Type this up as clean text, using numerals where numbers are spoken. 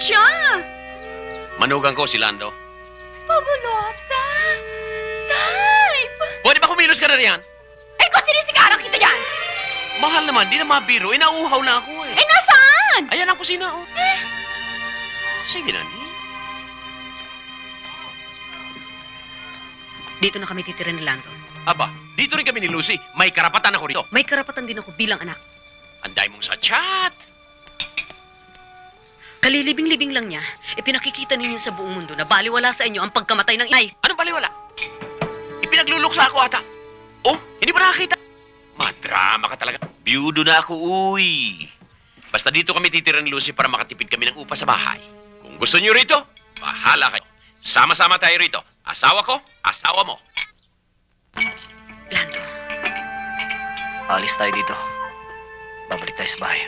siya. Manugang ko si Lando. Fabulosa. Type. Pwede ba kumilos ka na riyan? Eh, kung sinisigaran kita yan. Mahal naman, di na mabiro. Inauuhaw na ako eh. Eh, nasaan? Ayan ang kusina, oh. Sige na, ni. Dito na kami titira ni Lando. Aba, dito rin kami ni Lucy. May karapatan ako rito. May karapatan din ako bilang anak. Anday mong sa chat. Kalilibing-libing lang niya, ipinakikita ninyo sa buong mundo na baliwala sa inyo ang pagkamatay ng inay. Anong baliwala? Ipinagluluksa ako ata. Oh, hindi ba nakakita? Madrama ka talaga. Biyudo na ako, uy. Basta dito kami titira ni Lucy para makatipid kami ng upa sa bahay. Kung gusto niyo rito, bahala kayo. Sama-sama tayo rito. Asawa ko, asawa mo. Lando, Alis tayo dito. Babalik tayo sa bahay.